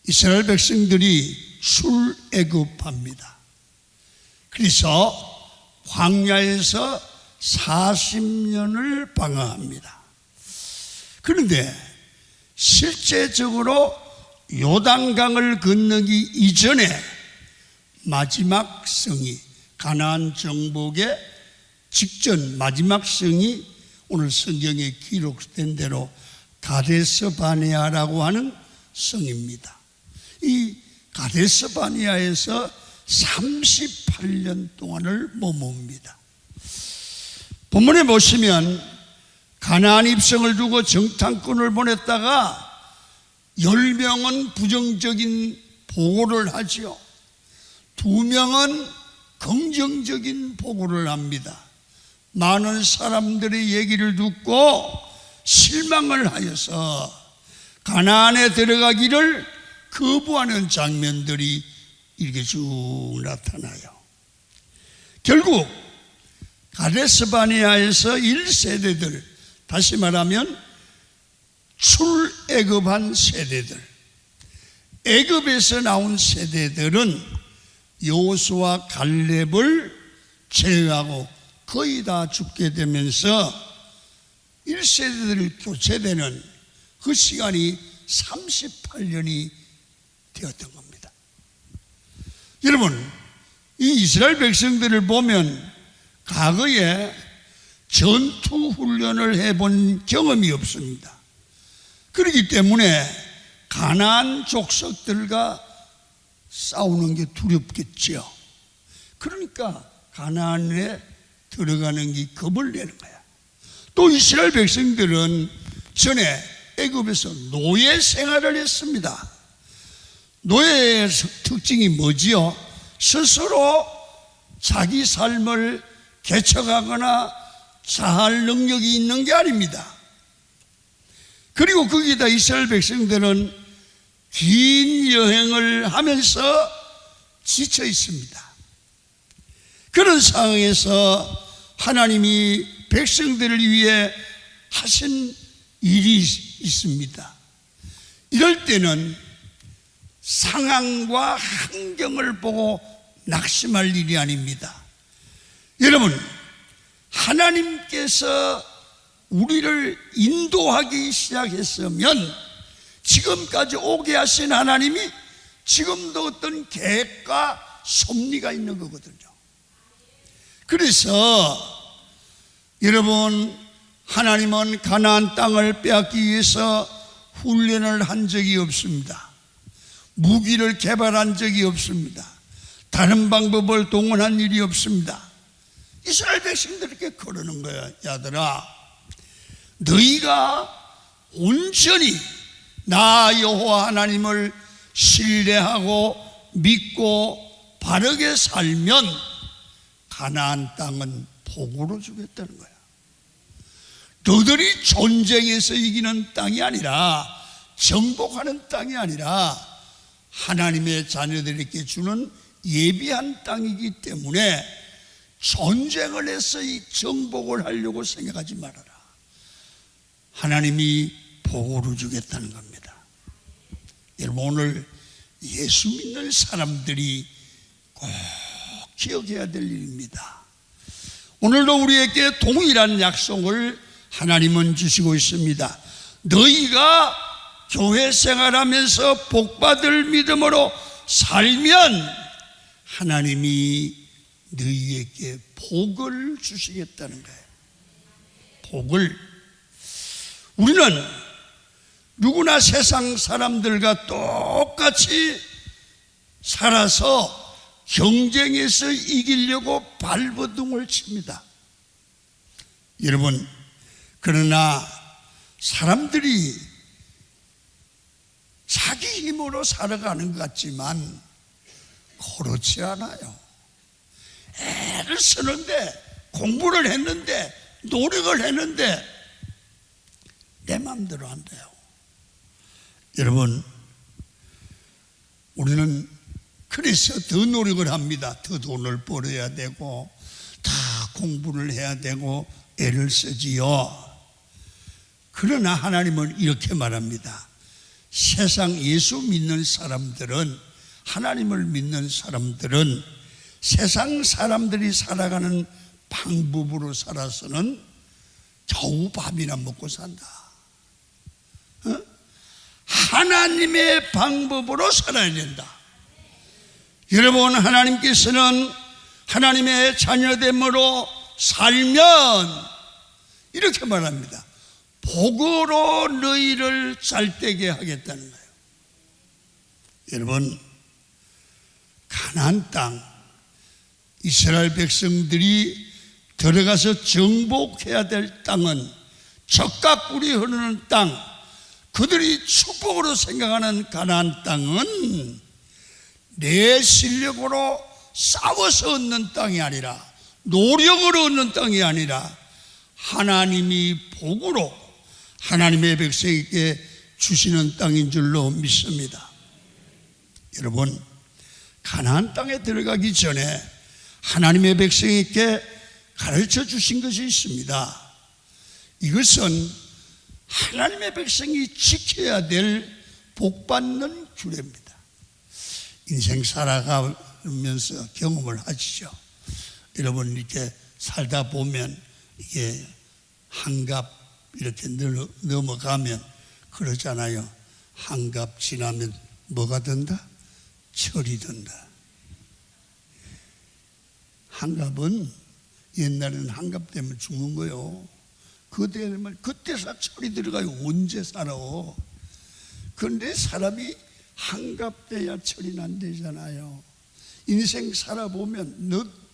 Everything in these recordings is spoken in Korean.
이스라엘 백성들이 출애굽합니다. 그래서 광야에서 40년을 방황합니다. 그런데 실제적으로 요단강을 건너기 이전에 마지막 성이, 가나안 정복의 직전 마지막 성이 오늘 성경에 기록된 대로 가데스 바네아라고 하는 성입니다. 이 가데스 바네아에서 38년 동안을 머뭅니다. 본문에 보시면 가나안 입성을 두고 정탐꾼을 보냈다가 10명은 부정적인 보고를 하지요. 2명은 긍정적인 보고를 합니다. 많은 사람들의 얘기를 듣고 실망을 하여서 가나안에 들어가기를 거부하는 장면들이 이렇게 쭉 나타나요. 결국 가데스 바네아에서 1세대들, 다시 말하면 출애굽한 세대들, 애굽에서 나온 세대들은 여호수아 갈렙을 제외하고 거의 다 죽게 되면서 1세대들 교체되는 그 시간이 38년이 되었던 겁니다. 여러분, 이 이스라엘 백성들을 보면 과거에 전투 훈련을 해본 경험이 없습니다. 그렇기 때문에 가나안 족속들과 싸우는 게 두렵겠죠. 그러니까 가나안에 들어가는 게 겁을 내는 거야. 또 이스라엘 백성들은 전에 애굽에서 노예 생활을 했습니다. 노예의 특징이 뭐지요? 스스로 자기 삶을 개척하거나 자할 능력이 있는 게 아닙니다. 그리고 거기다 이스라엘 백성들은 긴 여행을 하면서 지쳐 있습니다. 그런 상황에서 하나님이 백성들을 위해 하신 일이 있습니다. 이럴 때는 상황과 환경을 보고 낙심할 일이 아닙니다. 여러분, 하나님께서 우리를 인도하기 시작했으면 지금까지 오게 하신 하나님이 지금도 어떤 계획과 섭리가 있는 거거든요. 그래서 여러분, 하나님은 가나안 땅을 빼앗기 위해서 훈련을 한 적이 없습니다. 무기를 개발한 적이 없습니다. 다른 방법을 동원한 일이 없습니다. 이스라엘 백성들에게 그러는 거야. 야들아, 너희가 온전히 나 여호와 하나님을 신뢰하고 믿고 바르게 살면 가나안 땅은 복으로 주겠다는 거야. 너희들이 전쟁에서 이기는 땅이 아니라, 정복하는 땅이 아니라 하나님의 자녀들에게 주는 예비한 땅이기 때문에 전쟁을 해서 이 정복을 하려고 생각하지 말아라. 하나님이 복으로 주겠다는 겁니다. 여러분, 오늘 예수 믿는 사람들이 꼭 기억해야 될 일입니다. 오늘도 우리에게 동일한 약속을 하나님은 주시고 있습니다. 너희가 교회 생활하면서 복받을 믿음으로 살면 하나님이 너희에게 복을 주시겠다는 거예요. 복을. 우리는 누구나 세상 사람들과 똑같이 살아서 경쟁에서 이기려고 발버둥을 칩니다. 여러분, 그러나 사람들이 자기 힘으로 살아가는 것 같지만 그렇지 않아요. 애를 쓰는데, 공부를 했는데, 노력을 했는데 내 마음대로 안 돼요. 여러분, 우리는 그래서 더 노력을 합니다. 더 돈을 벌어야 되고 다 공부를 해야 되고 애를 쓰지요. 그러나 하나님은 이렇게 말합니다. 세상 예수 믿는 사람들은, 하나님을 믿는 사람들은 세상 사람들이 살아가는 방법으로 살아서는 겨우 밥이나 먹고 산다. 하나님의 방법으로 살아야 된다. 여러분, 하나님께서는 하나님의 자녀됨으로 살면 이렇게 말합니다. 복으로 너희를 잘되게 하겠다는 거예요. 여러분, 가나안 땅, 이스라엘 백성들이 들어가서 정복해야 될 땅은 젖과 꿀이 흐르는 땅, 그들이 축복으로 생각하는 가나안 땅은 내 실력으로 싸워서 얻는 땅이 아니라, 노력으로 얻는 땅이 아니라 하나님이 복으로 하나님의 백성에게 주시는 땅인 줄로 믿습니다. 여러분, 가나안 땅에 들어가기 전에 하나님의 백성에게 가르쳐 주신 것이 있습니다. 이것은 하나님의 백성이 지켜야 될 복받는 규례입니다. 인생 살아가면서 경험을 하시죠. 여러분, 이렇게 살다 보면 이게 한갑 이렇게 넘어가면 그러잖아요. 한갑 지나면 뭐가 된다? 철이 된다. 한갑은 옛날에는 한갑 되면 죽는 거요. 그때서 철이 들어가요. 언제 살아? 그런데 사람이 한갑 돼야 철이 안 되잖아요. 인생 살아보면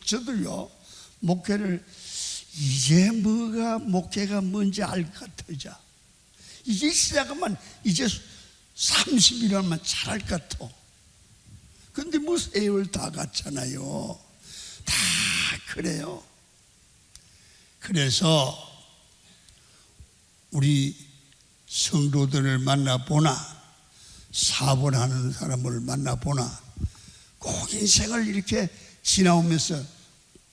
저도요, 목회를 이제 뭐가 목회가 뭔지 알 것 같아요. 이제 시작하면 이제 30이라면 잘할 것 같아. 근데 뭐 세월 다 갔잖아요. 다 그래요. 그래서 우리 성도들을 만나보나, 사번하는 사람을 만나보나, 꼭 인생을 이렇게 지나오면서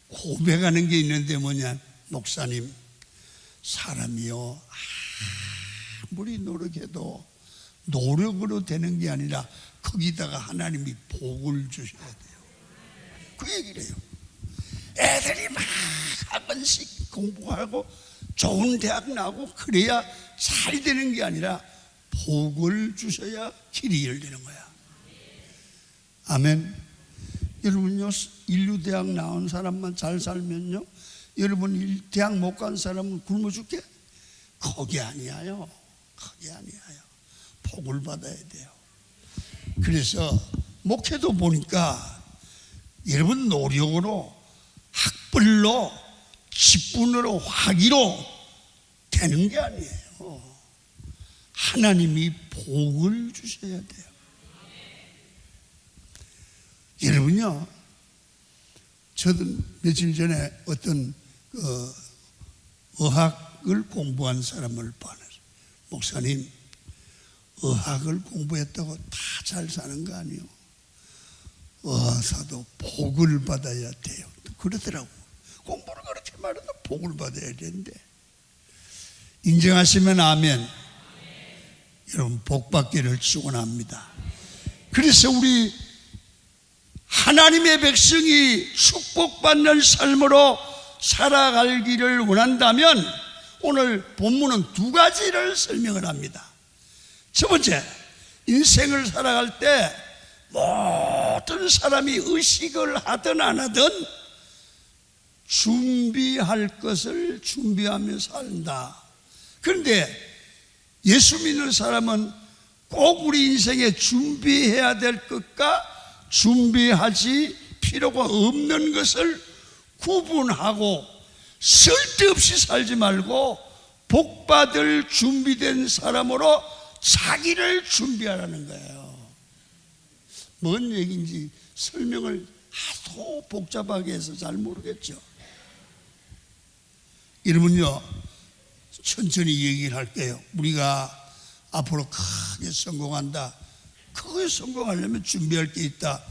고백하는 게 있는데 뭐냐? 목사님, 사람이요, 아무리 노력해도 노력으로 되는 게 아니라 거기다가 하나님이 복을 주셔야 돼요. 그 얘기를 해요. 애들이 막 학원식 공부하고 좋은 대학 나오고 그래야 잘 되는 게 아니라 복을 주셔야 길이 열리는 거야. 아멘. 여러분요, 인류대학 나온 사람만 잘 살면요, 여러분 대학 못 간 사람은 굶어 죽게? 거기 아니에요. 거기 아니에요. 복을 받아야 돼요. 그래서 목회도 보니까 여러분 노력으로, 학벌로, 직분으로, 학위로 되는 게 아니에요. 하나님이 복을 주셔야 돼요. 여러분요, 저도 며칠 전에 어떤 의학을 공부한 사람을 봤어요. 목사님, 의학을 공부했다고 다 잘 사는 거 아니에요. 의사도 복을 받아야 돼요. 그러더라고. 공부를 그렇게 말해도 복을 받아야 되는데. 인정하시면 아멘. 여러분, 복 받기를 축원합니다. 그래서 우리 하나님의 백성이 축복받는 삶으로 살아가기를 원한다면 오늘 본문은 두 가지를 설명을 합니다. 첫 번째, 인생을 살아갈 때 모든 사람이 의식을 하든 안 하든 준비할 것을 준비하며 산다. 그런데 예수 믿는 사람은 꼭 우리 인생에 준비해야 될 것과 준비하지 필요가 없는 것을 구분하고 쓸데없이 살지 말고 복받을 준비된 사람으로 자기를 준비하라는 거예요. 뭔 얘기인지 설명을 하도 복잡하게 해서 잘 모르겠죠. 여러분요, 천천히 얘기를 할게요. 우리가 앞으로 크게 성공한다. 크게 성공하려면 준비할 게 있다.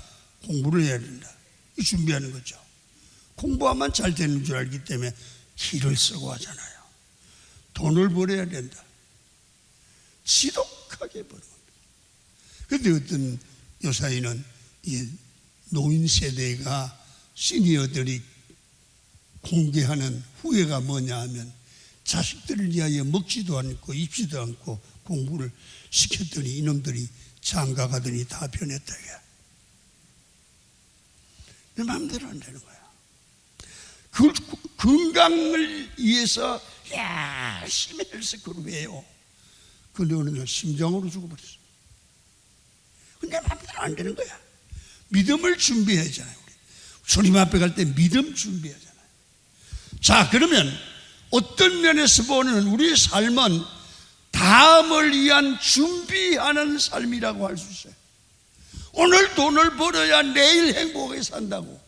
공부를 해야 된다. 이 준비하는 거죠. 공부하면 잘 되는 줄 알기 때문에 길을 쓰고 하잖아요. 돈을 벌어야 된다. 지독하게 버는 겁니다. 그런데 어떤 요사이는 이 노인 세대가 시니어들이 공개하는 후회가 뭐냐 하면 자식들을 위하여 먹지도 않고 입지도 않고 공부를 시켰더니 이놈들이 장가 가더니 다 변했다. 내 마음대로 안 되는 거야. 그 건강을 위해서 열심히 헬스클럽 해요. 그런데 어느 날 심장으로 죽어버렸어. 내 마음대로 안 되는 거야. 믿음을 준비해야 하잖아요. 우리 주님 앞에 갈 때 믿음 준비하잖아요. 자, 그러면 어떤 면에서 보는 우리의 삶은 다음을 위한 준비하는 삶이라고 할 수 있어요. 오늘 돈을 벌어야 내일 행복하게 산다고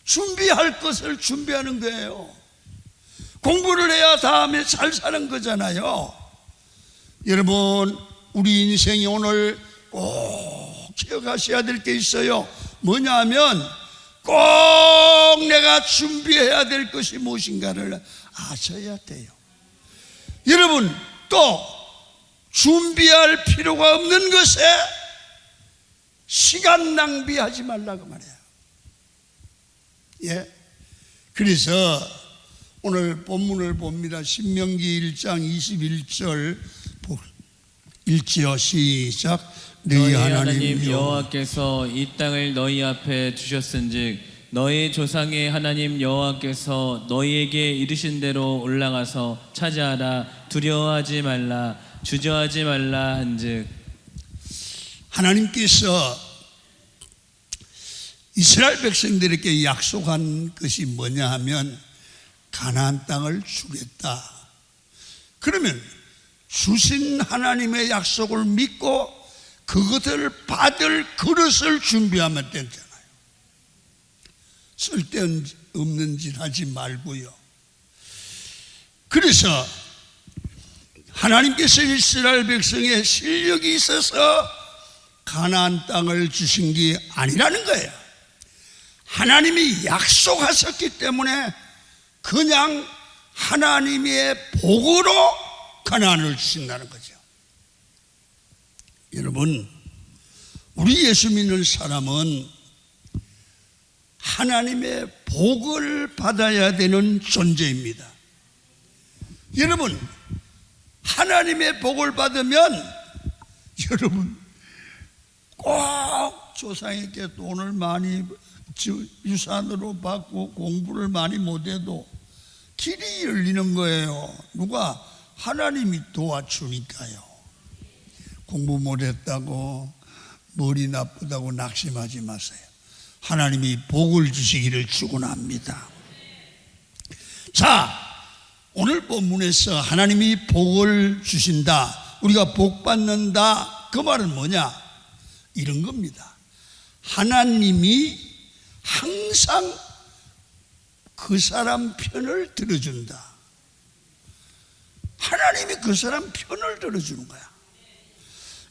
준비할 것을 준비하는 거예요. 공부를 해야 다음에 잘 사는 거잖아요. 여러분, 우리 인생이 오늘 꼭 기억하셔야 될 게 있어요. 뭐냐 하면 꼭 내가 준비해야 될 것이 무엇인가를 아셔야 돼요. 여러분, 또 준비할 필요가 없는 것에 시간 낭비하지 말라고 말해요. 예. 그래서 오늘 본문을 봅니다. 신명기 1장 21절 읽지요. 시작. 너희 하나님 여호와께서 이 땅을 너희 앞에 주셨은즉 너희 조상의 하나님 여호와께서 너희에게 이르신 대로 올라가서 차지하라. 두려워하지 말라. 주저하지 말라 한즉. 하나님께서 이스라엘 백성들에게 약속한 것이 뭐냐 하면 가나안 땅을 주겠다. 그러면 주신 하나님의 약속을 믿고 그것을 받을 그릇을 준비하면 되잖아요. 쓸데없는 짓 하지 말고요. 그래서 하나님께서 이스라엘 백성의 실력이 있어서 가나안 땅을 주신 게 아니라는 거예요. 하나님이 약속하셨기 때문에 그냥 하나님의 복으로 가나안을 주신다는 거죠. 여러분, 우리 예수 믿는 사람은 하나님의 복을 받아야 되는 존재입니다. 여러분, 하나님의 복을 받으면 여러분 꼭 조상에게 돈을 많이 유산으로 받고 공부를 많이 못해도 길이 열리는 거예요. 누가? 하나님이 도와주니까요. 공부 못했다고 머리 나쁘다고 낙심하지 마세요. 하나님이 복을 주시기를 축원합니다. 자, 오늘 본문에서 하나님이 복을 주신다, 우리가 복 받는다, 그 말은 뭐냐? 이런 겁니다. 하나님이 항상 그 사람 편을 들어준다. 하나님이 그 사람 편을 들어주는 거야.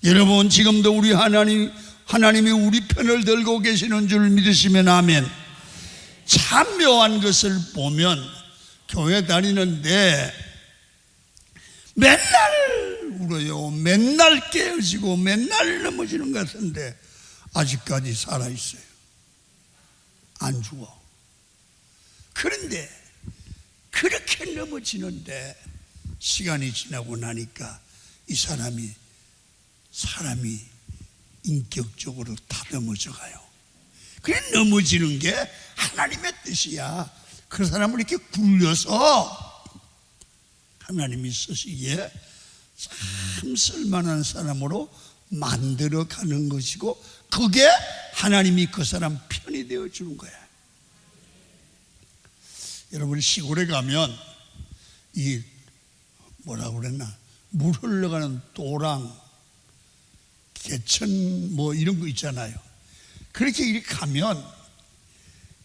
여러분, 지금도 우리 하나님이 우리 편을 들고 계시는 줄 믿으시면 아멘. 참 묘한 것을 보면 교회 다니는데 맨날 울어요. 맨날 깨어지고 맨날 넘어지는 것 같은데 아직까지 살아있어요. 안 죽어. 그런데 그렇게 넘어지는데 시간이 지나고 나니까 이 사람이 인격적으로 다듬어져 가요. 그래, 넘어지는 게 하나님의 뜻이야. 그 사람을 이렇게 굴려서 하나님이 쓰시기에 참 쓸만한 사람으로 만들어 가는 것이고, 그게 하나님이 그 사람 편이 되어 주는 거야. 여러분, 시골에 가면 이 뭐라고 그랬나, 물 흘러가는 도랑, 개천 뭐 이런 거 있잖아요. 그렇게 이렇게 가면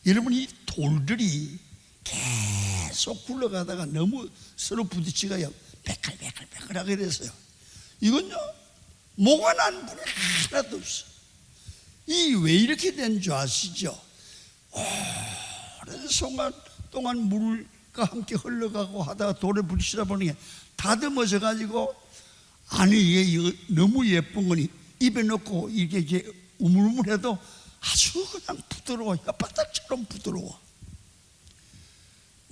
여러분, 이 돌들이 계속 굴러가다가 너무 서로 부딪히가요. 매끌매끌매끌하게 됐어요. 이건요, 뭐가 난 분이 하나도 없어. 이 왜 이렇게 된 줄 아시죠? 오랜 시간 동안 물과 함께 흘러가고 하다가 돌에 부딪히다 보니 다듬어져 가지고, 아니 이게 너무 예쁜 거니 입에 넣고 이게 우물우물해도 아주 그냥 부드러워. 혓바닥처럼 부드러워.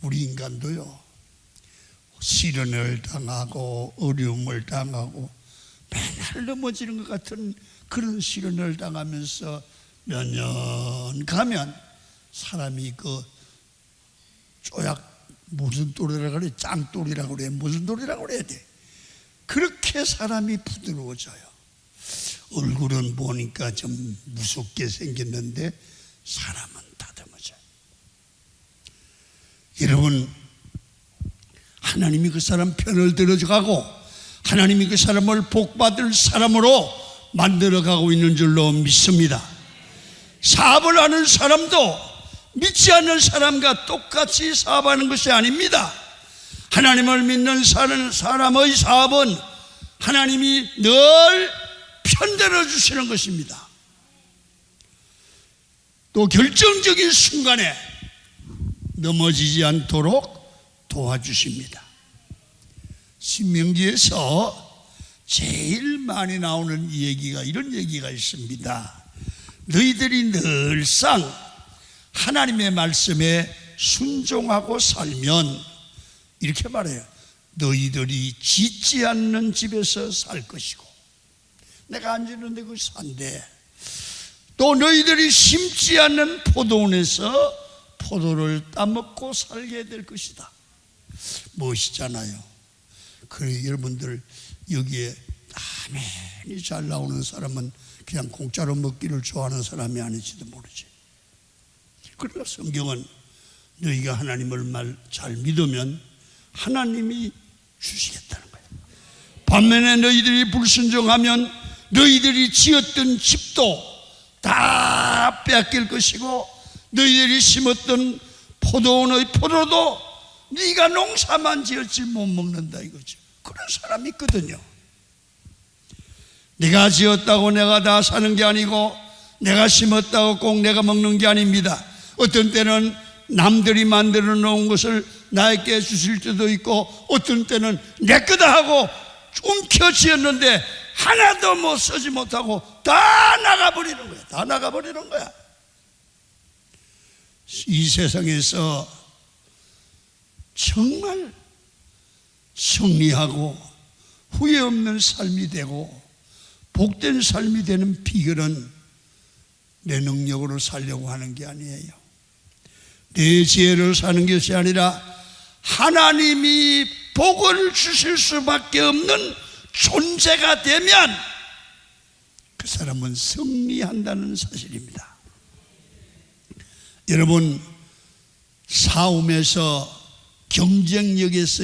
우리 인간도요, 시련을 당하고 어려움을 당하고 맨날 넘어지는 것 같은 그런 시련을 당하면서 몇 년 가면 사람이 그 쪼약 무슨 돌이라고 그래? 짱돌이라고 그래? 무슨 돌이라고 그래야 돼? 그렇게 사람이 부드러워져요. 얼굴은 보니까 좀 무섭게 생겼는데 사람은 다듬어져요. 여러분, 하나님이 그 사람 편을 들어가고 하나님이 그 사람을 복받을 사람으로 만들어가고 있는 줄로 믿습니다. 사업을 하는 사람도 믿지 않는 사람과 똑같이 사업하는 것이 아닙니다. 하나님을 믿는 사람의 사업은 하나님이 늘 편들어 주시는 것입니다. 또 결정적인 순간에 넘어지지 않도록 도와주십니다. 신명기에서 제일 많이 나오는 얘기가 이런 얘기가 있습니다. 너희들이 늘상 하나님의 말씀에 순종하고 살면, 이렇게 말해요, 너희들이 짓지 않는 집에서 살 것이고, 내가 안 짓는데 그 산대. 또 너희들이 심지 않는 포도원에서 포도를 따먹고 살게 될 것이다. 멋있잖아요. 그래, 여러분들 여기에 아멘이 잘 나오는 사람은 그냥 공짜로 먹기를 좋아하는 사람이 아닐지도 모르지. 그러나 성경은 너희가 하나님을 잘 믿으면 하나님이 주시겠다는 거예요. 반면에 너희들이 불순종하면 너희들이 지었던 집도 다 빼앗길 것이고, 너희들이 심었던 포도원의 포도도 네가 농사만 지었지 못 먹는다 이거죠. 그런 사람이 있거든요. 내가 지었다고 내가 다 사는 게 아니고, 내가 심었다고 꼭 내가 먹는 게 아닙니다. 어떤 때는 남들이 만들어 놓은 것을 나에게 주실 때도 있고, 어떤 때는 내 거다 하고 움켜쥐었는데 하나도 못 쓰지 못하고 다 나가버리는 거야. 다 나가버리는 거야. 이 세상에서 정말 승리하고 후회 없는 삶이 되고 복된 삶이 되는 비결은 내 능력으로 살려고 하는 게 아니에요. 내 지혜로 사는 것이 아니라 하나님이 복을 주실 수밖에 없는 존재가 되면 그 사람은 승리한다는 사실입니다. 여러분, 싸움에서 경쟁력에서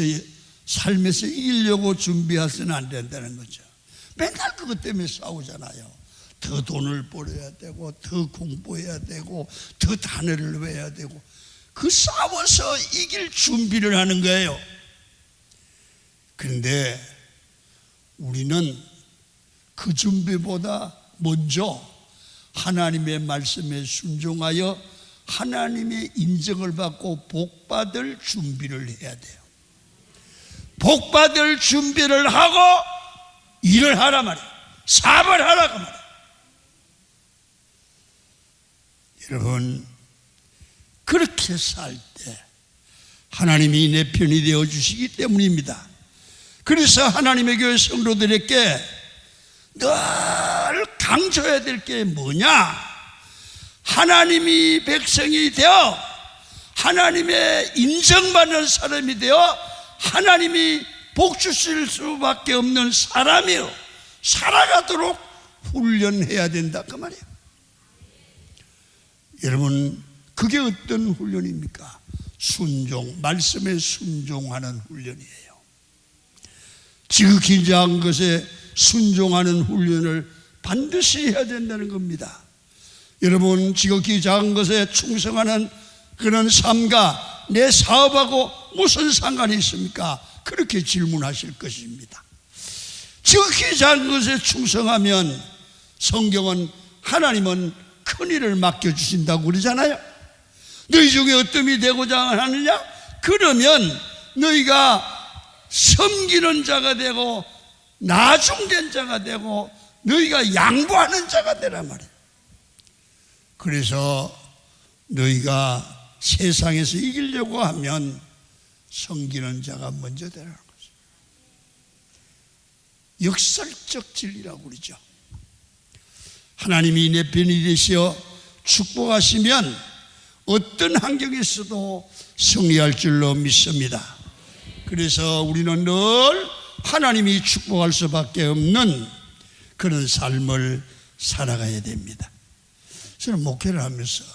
삶에서 이기려고 준비해서는 안 된다는 거죠. 맨날 그것 때문에 싸우잖아요. 더 돈을 벌어야 되고, 더 공부해야 되고, 더 단어를 외워야 되고, 그 싸워서 이길 준비를 하는 거예요. 그런데 우리는 그 준비보다 먼저 하나님의 말씀에 순종하여 하나님의 인정을 받고 복받을 준비를 해야 돼요. 복받을 준비를 하고 일을 하라 말이에요. 사업을 하라고 말이에요. 여러분, 그렇게 살 때 하나님이 내 편이 되어 주시기 때문입니다. 그래서 하나님의 교회 성도들에게 늘 강조해야 될 게 뭐냐? 하나님이 백성이 되어 하나님의 인정받는 사람이 되어 하나님이 복 주실 수밖에 없는 사람이요 살아가도록 훈련해야 된다 그 말이에요. 여러분, 그게 어떤 훈련입니까? 순종, 말씀에 순종하는 훈련이에요. 지극히 작은 것에 순종하는 훈련을 반드시 해야 된다는 겁니다. 여러분, 지극히 작은 것에 충성하는 그런 삶과 내 사업하고 무슨 상관이 있습니까? 그렇게 질문하실 것입니다. 지극히 작은 것에 충성하면 성경은 하나님은 큰 일을 맡겨주신다고 그러잖아요. 너희 중에 어떤 이 되고자 하느냐? 그러면 너희가 섬기는 자가 되고 나중된 자가 되고 너희가 양보하는 자가 되란 말이에요. 그래서 너희가 세상에서 이기려고 하면 섬기는 자가 먼저 되라는 거죠. 역설적 진리라고 그러죠. 하나님이 내 편이 되시어 축복하시면 어떤 환경에서도 승리할 줄로 믿습니다. 그래서 우리는 늘 하나님이 축복할 수밖에 없는 그런 삶을 살아가야 됩니다. 저는 목회를 하면서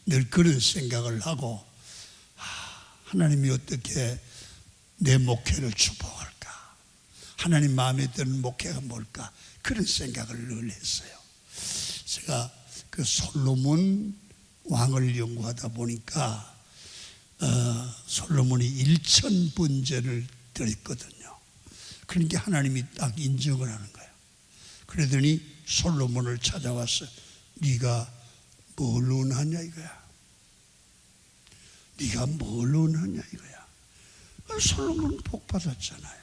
늘 그런 생각을 하고, 하나님이 어떻게 내 목회를 축복할까? 하나님 마음에 드는 목회가 뭘까? 그런 생각을 늘 했어요. 제가 그 솔로몬 왕을 연구하다 보니까 솔로몬이 1000번제를 드렸거든요. 그러니까 하나님이 딱 인정을 하는 거예요. 그러더니 솔로몬을 찾아와서 네가 뭘 원하냐 이거야. 네가 뭘 원하냐 이거야. 솔로몬은 복 받았잖아요.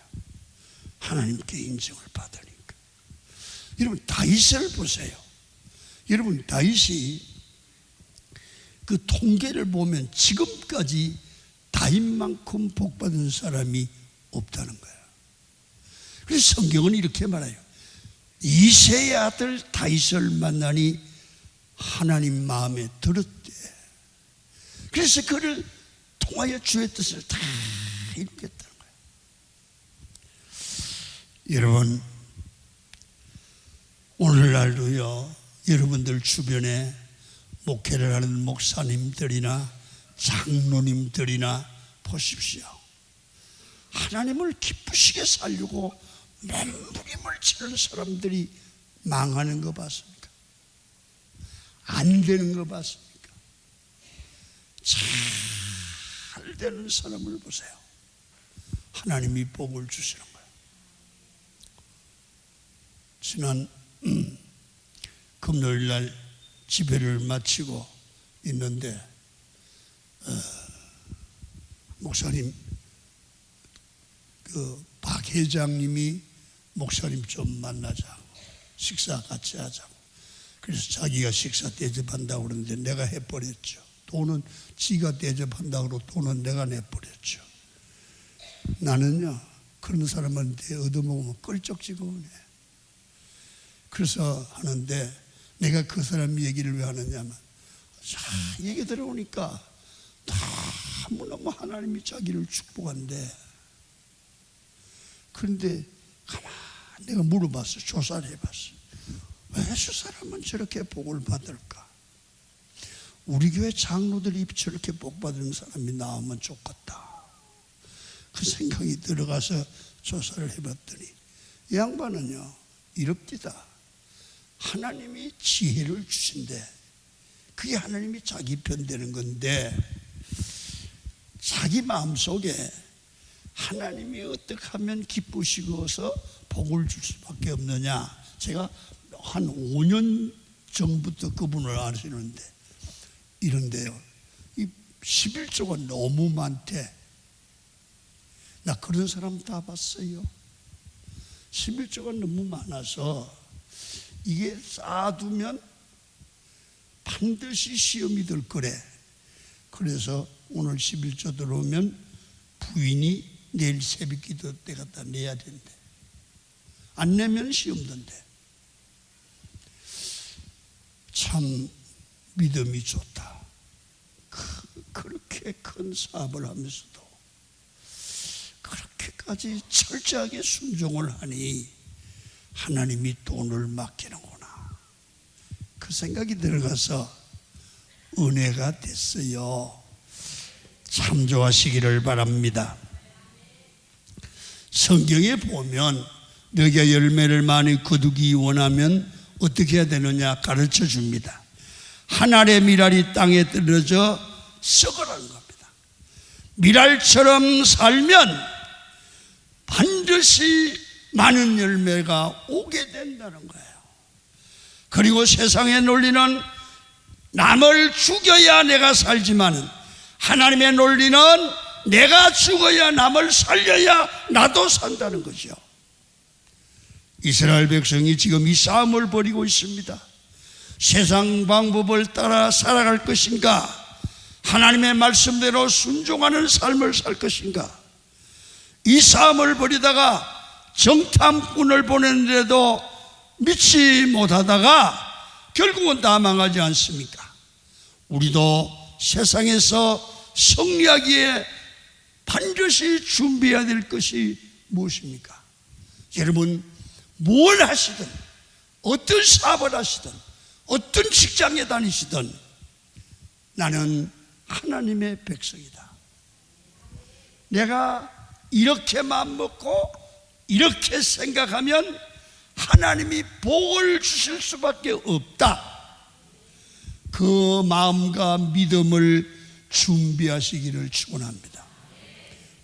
하나님께 인정을 받으니까. 여러분 다윗을 보세요. 여러분 다윗이 그 통계를 보면 지금까지 다윗만큼 복 받은 사람이 없다는 거예요. 그래서 성경은 이렇게 말해요. 이새의 아들 다윗을 만나니 하나님 마음에 들었대. 그래서 그를 통하여 주의 뜻을 다 이루겠다는 거예요. 여러분 오늘날도요, 여러분들 주변에 목회를 하는 목사님들이나 장로님들이나 보십시오. 하나님을 기쁘시게 살려고 몸부림을 치는 사람들이 망하는 거 봤습니까? 안 되는 거 봤습니까? 잘 되는 사람을 보세요. 하나님이 복을 주시는 거예요. 지난 금요일날 집회를 마치고 있는데 목사님 그 박 회장님이 목사님 좀 만나자고, 식사 같이 하자고. 그래서 자기가 식사 대접한다고 그러는데 내가 해버렸죠. 돈은 지가 대접한다고 그러고 돈은 내가 내버렸죠. 나는요 그런 사람한테 얻어먹으면 껄쩍지근해. 그래서 하는데 내가 그 사람 얘기를 왜 하느냐면, 자, 얘기 들어보니까 너무너무 하나님이 자기를 축복한대. 그런데 가만히 내가 물어봤어. 조사를 해봤어. 왜 저 사람은 저렇게 복을 받을까? 우리 교회 장로들이 저렇게 복 받는 사람이 나오면 좋겠다. 그 생각이 들어가서 조사를 해봤더니 이 양반은요 이럽디다. 하나님이 지혜를 주신대. 그게 하나님이 자기 편 되는 건데, 자기 마음속에 하나님이 어떻게 하면 기쁘시고서 복을 줄 수밖에 없느냐. 제가 한 5년 전부터 그분을 아시는데 이런데요, 이 11조가 너무 많대. 나 그런 사람 다 봤어요. 11조가 너무 많아서 이게 쌓아두면 반드시 시험이 들 거래. 그래서 오늘 11조 들어오면 부인이 내일 새벽 기도 때 갖다 내야 된대. 안 내면 시험 든대. 참 믿음이 좋다. 그렇게 큰 사업을 하면서도 그렇게까지 철저하게 순종을 하니 하나님이 돈을 맡기는구나. 그 생각이 들어가서 은혜가 됐어요. 참조하시기를 바랍니다. 성경에 보면 너희가 열매를 많이 거두기 원하면 어떻게 해야 되느냐 가르쳐 줍니다. 한 알의 밀알이 땅에 떨어져 썩어라는 겁니다. 밀알처럼 살면 반드시 많은 열매가 오게 된다는 거예요. 그리고 세상의 논리는 남을 죽여야 내가 살지만 하나님의 논리는 내가 죽어야 남을 살려야 나도 산다는 거죠. 이스라엘 백성이 지금 이 싸움을 벌이고 있습니다. 세상 방법을 따라 살아갈 것인가, 하나님의 말씀대로 순종하는 삶을 살 것인가. 이 싸움을 벌이다가 정탐꾼을 보냈는데도 믿지 못하다가 결국은 다 망하지 않습니까? 우리도 세상에서 승리하기에 반드시 준비해야 될 것이 무엇입니까? 여러분, 뭘 하시든, 어떤 사업을 하시든, 어떤 직장에 다니시든 나는 하나님의 백성이다. 내가 이렇게 마음먹고 이렇게 생각하면 하나님이 복을 주실 수밖에 없다. 그 마음과 믿음을 준비하시기를 축원합니다.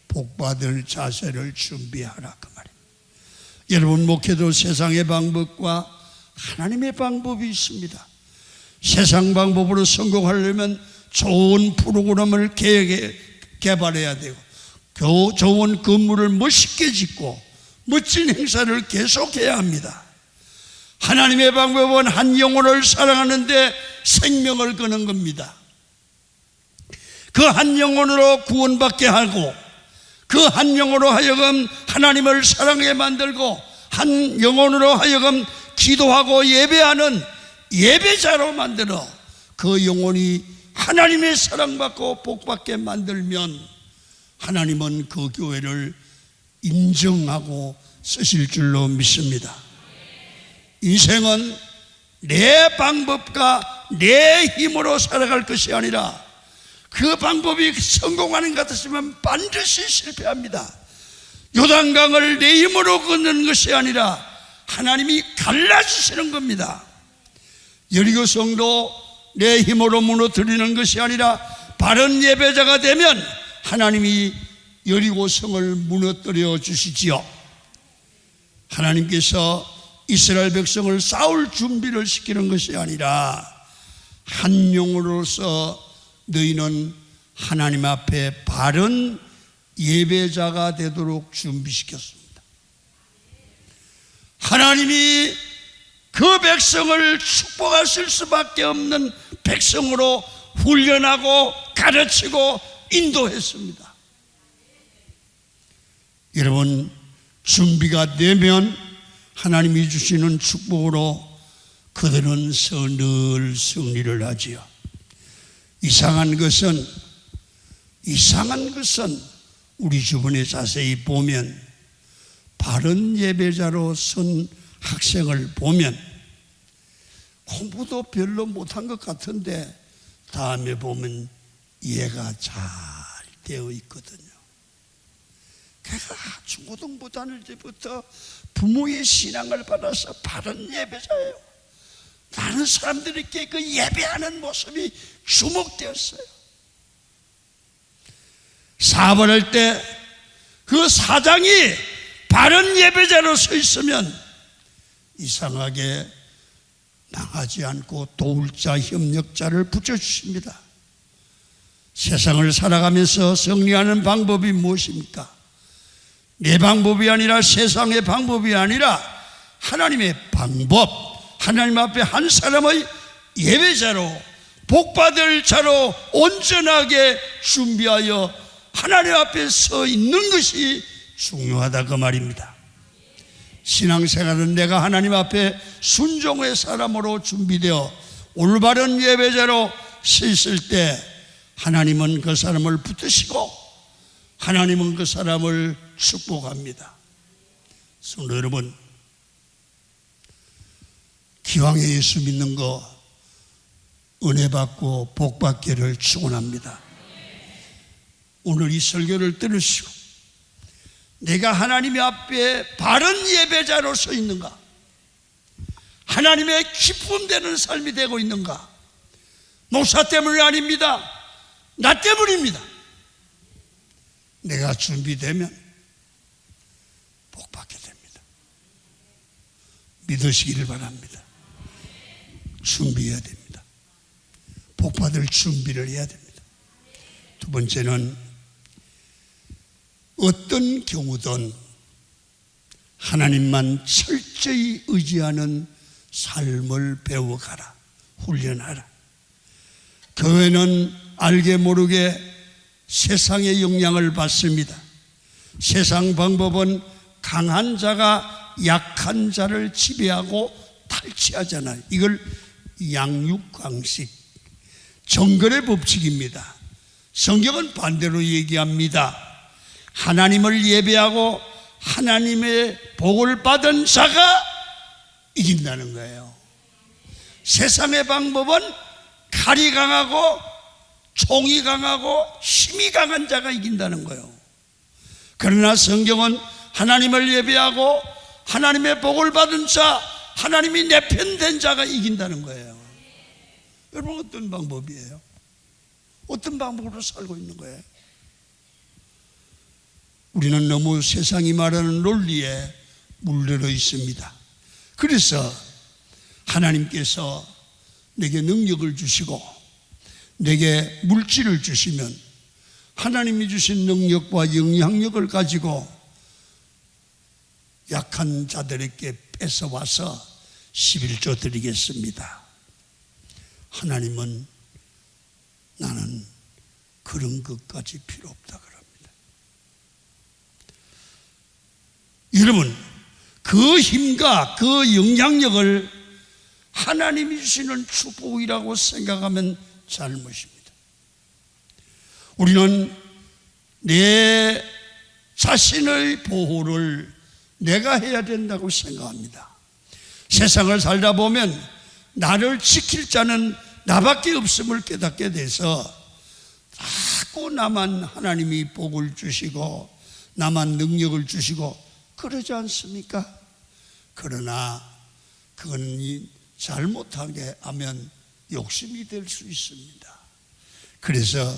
복받을 자세를 준비하라, 그 말입니다. 여러분, 목회도 세상의 방법과 하나님의 방법이 있습니다. 세상 방법으로 성공하려면 좋은 프로그램을 개발해야 되고, 좋은 건물을 멋있게 짓고 멋진 행사를 계속해야 합니다. 하나님의 방법은 한 영혼을 사랑하는데 생명을 거는 겁니다. 그 한 영혼으로 구원받게 하고, 그 한 영혼으로 하여금 하나님을 사랑하게 만들고, 한 영혼으로 하여금 기도하고 예배하는 예배자로 만들어 그 영혼이 하나님의 사랑받고 복받게 만들면 하나님은 그 교회를 인정하고 쓰실 줄로 믿습니다. 인생은 내 방법과 내 힘으로 살아갈 것이 아니라 그 방법이 성공하는 것 같으면 반드시 실패합니다. 요단강을 내 힘으로 걷는 것이 아니라 하나님이 갈라주시는 겁니다. 여리고성도 내 힘으로 무너뜨리는 것이 아니라 바른 예배자가 되면 하나님이 여리고성을 무너뜨려 주시지요. 하나님께서 이스라엘 백성을 싸울 준비를 시키는 것이 아니라 한 영으로서 너희는 하나님 앞에 바른 예배자가 되도록 준비시켰습니다. 하나님이 그 백성을 축복하실 수밖에 없는 백성으로 훈련하고 가르치고 인도했습니다. 여러분, 준비가 되면 하나님이 주시는 축복으로 그들은 늘 승리를 하지요. 이상한 것은 우리 주변에 자세히 보면 바른 예배자로 선 학생을 보면 공부도 별로 못한 것 같은데 다음에 보면 이해가 잘 되어 있거든요. 걔가 중고등부 다닐 때부터 부모의 신앙을 받아서 바른 예배자예요. 많은 사람들에게 그 예배하는 모습이 주목되었어요. 사업을 할 때 그 사장이 바른 예배자로 서 있으면 이상하게 망하지 않고 도울자, 협력자를 붙여주십니다. 세상을 살아가면서 승리하는 방법이 무엇입니까? 내 방법이 아니라 세상의 방법이 아니라 하나님의 방법, 하나님 앞에 한 사람의 예배자로 복받을 자로 온전하게 준비하여 하나님 앞에 서 있는 것이 중요하다, 그 말입니다. 신앙생활은 내가 하나님 앞에 순종의 사람으로 준비되어 올바른 예배자로 서 있을 때 하나님은 그 사람을 붙드시고 하나님은 그 사람을 축복합니다. 성도 여러분, 기왕에 예수 믿는 거 은혜 받고 복 받기를 축원합니다. 오늘 이 설교를 들으시고 내가 하나님의 앞에 바른 예배자로 서 있는가? 하나님의 기쁨 되는 삶이 되고 있는가? 목사 때문이 아닙니다. 나 때문입니다. 내가 준비되면 복 받게 됩니다. 믿으시기를 바랍니다. 준비해야 됩니다. 복 받을 준비를 해야 됩니다. 두 번째는 어떤 경우든 하나님만 철저히 의지하는 삶을 배워가라. 훈련하라. 교회는 알게 모르게 세상의 영향을 받습니다. 세상 방법은 강한 자가 약한 자를 지배하고 탈취하잖아요. 이걸 양육강식, 정글의 법칙입니다. 성경은 반대로 얘기합니다. 하나님을 예배하고 하나님의 복을 받은 자가 이긴다는 거예요. 세상의 방법은 칼이 강하고 총이 강하고 힘이 강한 자가 이긴다는 거예요. 그러나 성경은 하나님을 예배하고 하나님의 복을 받은 자, 하나님이 내 편 된 자가 이긴다는 거예요. 여러분, 어떤 방법이에요? 어떤 방법으로 살고 있는 거예요? 우리는 너무 세상이 말하는 논리에 물들어 있습니다. 그래서 하나님께서 내게 능력을 주시고 내게 물질을 주시면 하나님이 주신 능력과 영향력을 가지고 약한 자들에게 뺏어와서 11조 드리겠습니다. 하나님은 나는 그런 것까지 필요 없다 그럽니다. 여러분, 그 힘과 그 영향력을 하나님이 주시는 축복이라고 생각하면 잘못입니다. 우리는 내 자신의 보호를 내가 해야 된다고 생각합니다. 세상을 살다 보면 나를 지킬 자는 나밖에 없음을 깨닫게 돼서 자꾸 나만 하나님이 복을 주시고 나만 능력을 주시고 그러지 않습니까? 그러나 그건 잘못하게 하면 욕심이 될 수 있습니다. 그래서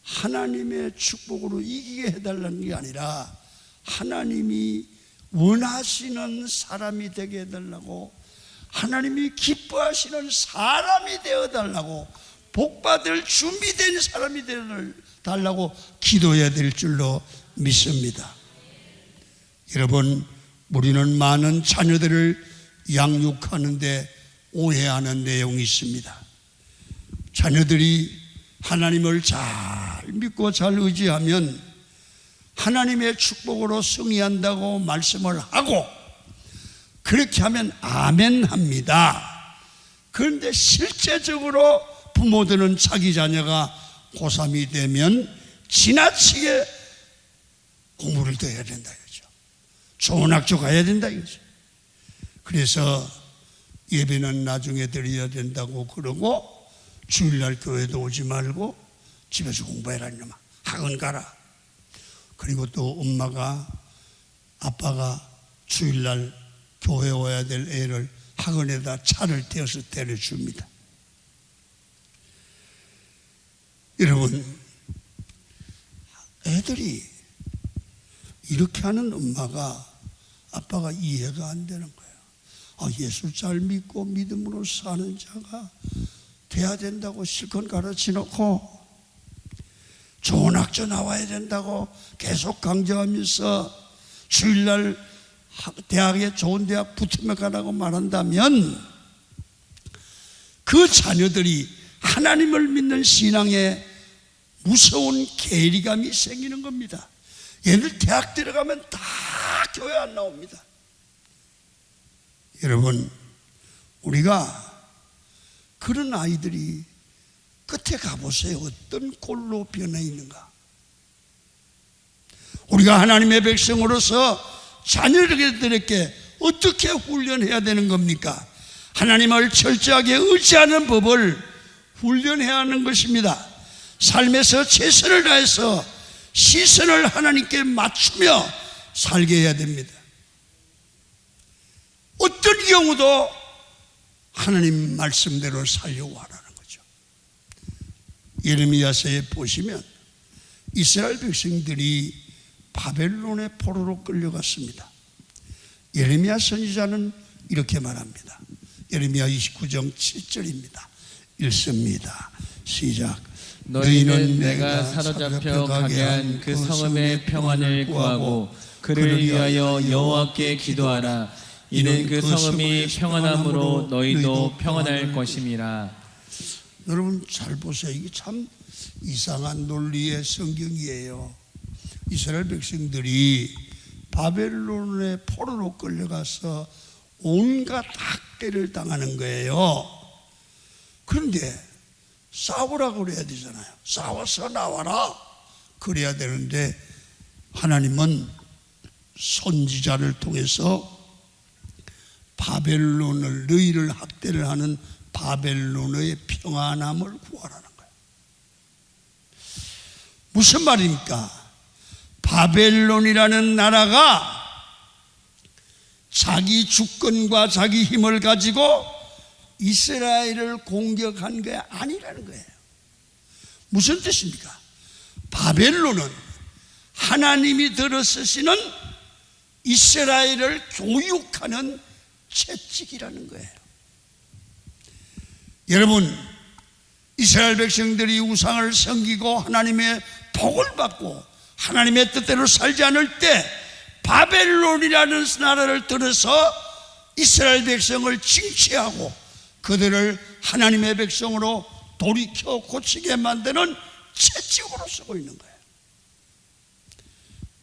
하나님의 축복으로 이기게 해달라는 게 아니라 하나님이 원하시는 사람이 되게 해달라고, 하나님이 기뻐하시는 사람이 되어달라고, 복받을 준비된 사람이 되어달라고 기도해야 될 줄로 믿습니다. 여러분, 우리는 많은 자녀들을 양육하는데 오해하는 내용이 있습니다. 자녀들이 하나님을 잘 믿고 잘 의지하면 하나님의 축복으로 승리한다고 말씀을 하고 그렇게 하면 아멘 합니다. 그런데 실제적으로 부모들은 자기 자녀가 고3이 되면 지나치게 공부를 더 해야 된다 이거죠. 좋은 학교 가야 된다 이거죠. 그래서 예배는 나중에 드려야 된다고 그러고 주일날 교회도 오지 말고 집에서 공부해라 이놈아, 학원 가라. 그리고 또 엄마가 아빠가 주일날 교회 와야 될 애를 학원에다 차를 태워서 데려줍니다. 여러분, 애들이 이렇게 하는 엄마가 아빠가 이해가 안 되는 거예요. 예수 잘 믿고 믿음으로 사는 자가 돼야 된다고 실컷 가르쳐 놓고 좋은 학교 나와야 된다고 계속 강조하면서 주일날 대학에 좋은 대학 붙으면 가라고 말한다면 그 자녀들이 하나님을 믿는 신앙에 무서운 괴리감이 생기는 겁니다. 얘들 대학 들어가면 다 교회 안 나옵니다. 여러분, 우리가 그런 아이들이 끝에 가보세요. 어떤 꼴로 변해 있는가. 우리가 하나님의 백성으로서 자녀들에게 어떻게 훈련해야 되는 겁니까? 하나님을 철저하게 의지하는 법을 훈련해야 하는 것입니다. 삶에서 최선을 다해서 시선을 하나님께 맞추며 살게 해야 됩니다. 어떤 경우도 하나님 말씀대로 살려고 하라는 거죠. 예레미야서에 보시면 이스라엘 백성들이 바벨론의 포로로 끌려갔습니다. 예레미야 선지자는 이렇게 말합니다. 예레미야 29장 7절입니다. 읽습니다. 시작. 너희는 내가 사로잡혀 가게 한 그 성읍의 평안을 구하고 그를 위하여 여호와께 기도하라. 이는 그 성읍이 평안함으로 너희도 평안할 것임이라. 여러분 잘 보세요. 이게 참 이상한 논리의 성경이에요. 이스라엘 백성들이 바벨론의 포로로 끌려가서 온갖 학대를 당하는 거예요. 그런데 싸우라고 그래야 되잖아요. 싸워서 나와라 그래야 되는데 하나님은 선지자를 통해서 바벨론을, 너희를 학대를 하는 바벨론의 평안함을 구하라는 거예요. 무슨 말입니까? 바벨론이라는 나라가 자기 주권과 자기 힘을 가지고 이스라엘을 공격한 게 아니라는 거예요. 무슨 뜻입니까? 바벨론은 하나님이 들어서시는 이스라엘을 교육하는 채찍이라는 거예요. 여러분, 이스라엘 백성들이 우상을 섬기고 하나님의 복을 받고 하나님의 뜻대로 살지 않을 때 바벨론이라는 나라를 들어서 이스라엘 백성을 징치하고 그들을 하나님의 백성으로 돌이켜 고치게 만드는 채찍으로 쓰고 있는 거예요.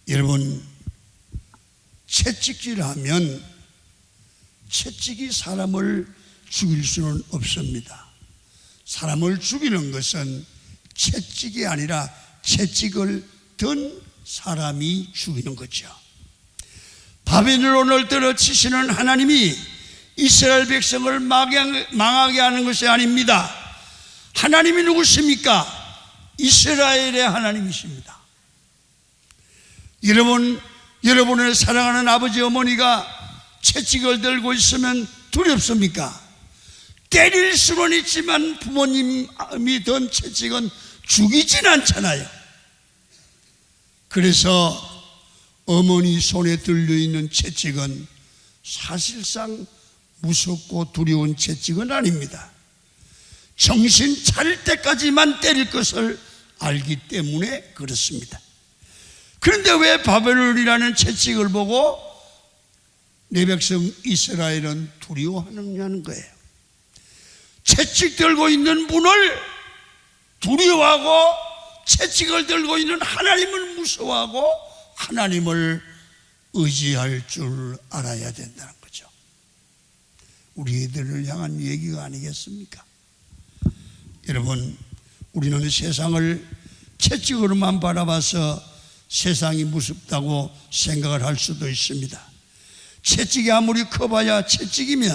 여러분, 채찍질하면 채찍이 사람을 죽일 수는 없습니다. 사람을 죽이는 것은 채찍이 아니라 채찍을 든 사람이 죽이는 거죠. 바벨론을 들어치시는 하나님이 이스라엘 백성을 망하게 하는 것이 아닙니다. 하나님이 누구십니까? 이스라엘의 하나님이십니다. 여러분의 사랑하는 아버지 어머니가 채찍을 들고 있으면 두렵습니까? 때릴 수는 있지만 부모님이 든 채찍은 죽이진 않잖아요. 그래서 어머니 손에 들려있는 채찍은 사실상 무섭고 두려운 채찍은 아닙니다. 정신 차릴 때까지만 때릴 것을 알기 때문에 그렇습니다. 그런데 왜 바벨론이라는 채찍을 보고 내 백성 이스라엘은 두려워하느냐는 거예요. 채찍 들고 있는 분을 두려워하고 채찍을 들고 있는 하나님을 무서워하고 하나님을 의지할 줄 알아야 된다는 거죠. 우리들을 향한 얘기가 아니겠습니까? 여러분, 우리는 세상을 채찍으로만 바라봐서 세상이 무섭다고 생각을 할 수도 있습니다. 채찍이 아무리 커봐야 채찍이며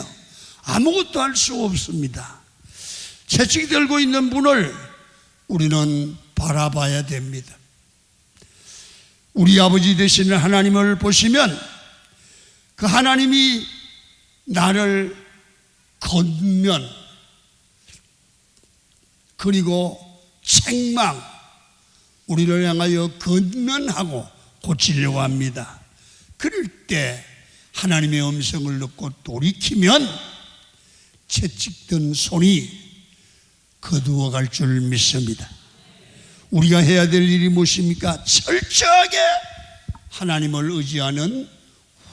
아무것도 할 수 없습니다. 채찍 들고 있는 분을 우리는 바라봐야 됩니다. 우리 아버지 되시는 하나님을 보시면 그 하나님이 나를 건면 그리고 책망, 우리를 향하여 건면하고 고치려고 합니다. 그럴 때 하나님의 음성을 듣고 돌이키면 채찍든 손이 거두어 갈 줄 믿습니다. 우리가 해야 될 일이 무엇입니까? 철저하게 하나님을 의지하는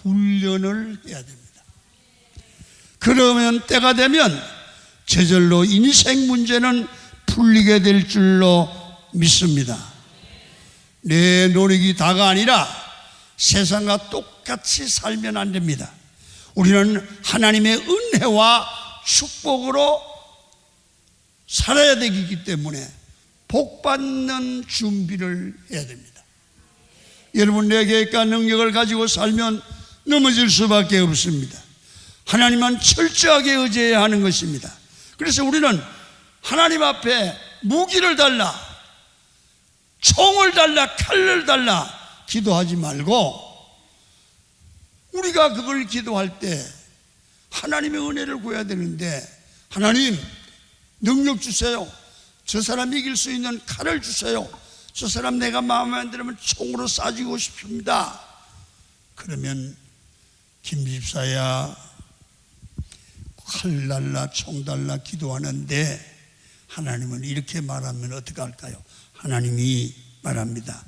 훈련을 해야 됩니다. 그러면 때가 되면 저절로 인생 문제는 풀리게 될 줄로 믿습니다. 내 노력이 다가 아니라 세상과 똑같이 살면 안 됩니다. 우리는 하나님의 은혜와 축복으로 살아야 되기 때문에 복받는 준비를 해야 됩니다. 여러분, 내 계획과 능력을 가지고 살면 넘어질 수밖에 없습니다. 하나님은 철저하게 의지해야 하는 것입니다. 그래서 우리는 하나님 앞에 무기를 달라, 총을 달라, 칼을 달라 기도하지 말고 우리가 그걸 기도할 때 하나님의 은혜를 구해야 되는데, 하나님 능력 주세요. 저 사람 이길 수 있는 칼을 주세요. 저 사람 내가 마음에 안 들으면 총으로 쏴주고 싶습니다. 그러면 김 집사야 칼 달라 총 달라 기도하는데 하나님은 이렇게 말하면 어떻게 할까요? 하나님이 말합니다.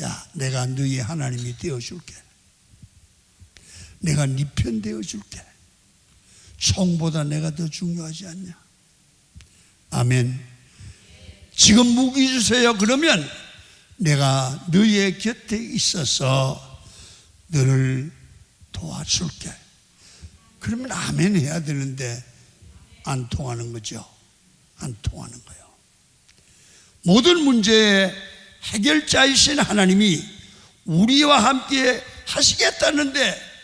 야, 내가 너희 하나님이 되어줄게. 내가 네 편 되어줄게. 총보다 내가 더 중요하지 않냐? 아멘. 지금 무기 주세요. 그러면 내가 너의 곁에 있어서 너를 도와줄게. 그러면 아멘 해야 되는데 안 통하는 거죠. 안 통하는 거예요. 모든 문제의 해결자이신 하나님이 우리와 함께 하시겠다는데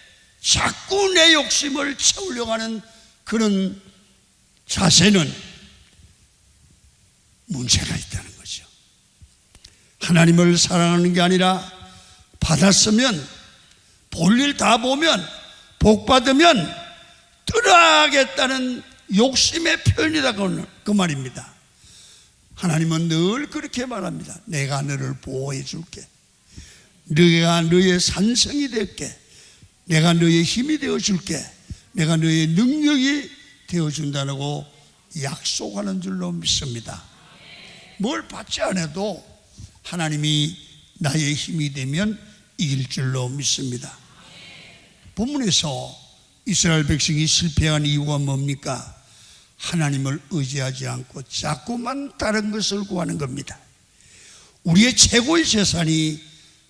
자꾸 내 욕심을 채우려고 하는 그런 자세는 문제가 있다는 거죠. 하나님을 사랑하는 게 아니라 받았으면 볼일 다 보면 복 받으면 떠나겠다는 욕심의 표현이다 그 말입니다. 하나님은 늘 그렇게 말합니다. 내가 너를 보호해 줄게. 내가 너의 산성이 될게. 내가 너의 힘이 되어줄게. 내가 너의 능력이 되어준다고 약속하는 줄로 믿습니다. 뭘 받지 않아도 하나님이 나의 힘이 되면 이길 줄로 믿습니다. 본문에서 이스라엘 백성이 실패한 이유가 뭡니까? 하나님을 의지하지 않고 자꾸만 다른 것을 구하는 겁니다. 우리의 최고의 재산이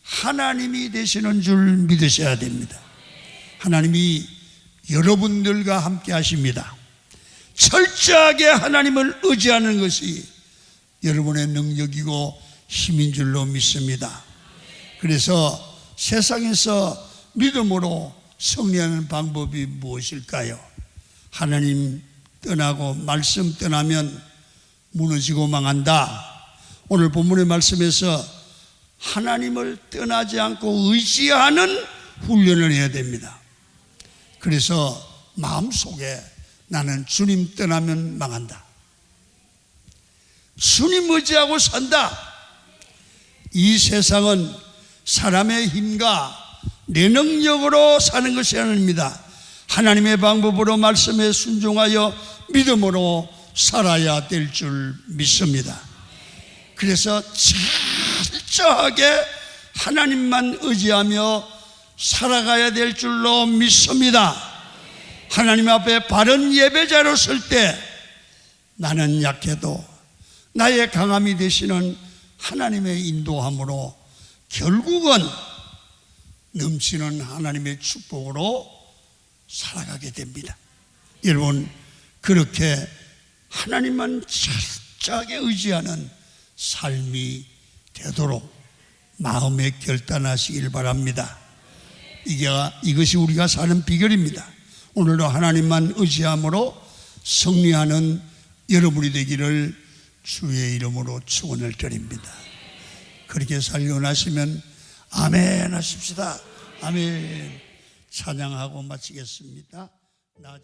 하나님이 되시는 줄 믿으셔야 됩니다. 하나님이 여러분들과 함께 하십니다. 철저하게 하나님을 의지하는 것이 여러분의 능력이고 힘인 줄로 믿습니다. 그래서 세상에서 믿음으로 승리하는 방법이 무엇일까요? 하나님 떠나고 말씀 떠나면 무너지고 망한다. 오늘 본문의 말씀에서 하나님을 떠나지 않고 의지하는 훈련을 해야 됩니다. 그래서 마음속에 나는 주님 떠나면 망한다. 주님 의지하고 산다. 이 세상은 사람의 힘과 내 능력으로 사는 것이 아닙니다. 하나님의 방법으로 말씀에 순종하여 믿음으로 살아야 될 줄 믿습니다. 그래서 철저하게 하나님만 의지하며 살아가야 될 줄로 믿습니다. 하나님 앞에 바른 예배자로 설 때 나는 약해도 나의 강함이 되시는 하나님의 인도함으로 결국은 넘치는 하나님의 축복으로 살아가게 됩니다. 여러분, 그렇게 하나님만 철저하게 의지하는 삶이 되도록 마음에 결단하시길 바랍니다. 이것이 우리가 사는 비결입니다. 오늘도 하나님만 의지함으로 승리하는 여러분이 되기를 주의 이름으로 축원을 드립니다. 그렇게 살려 나시면 아멘 하십시다. 아멘. 찬양하고 마치겠습니다. 낮에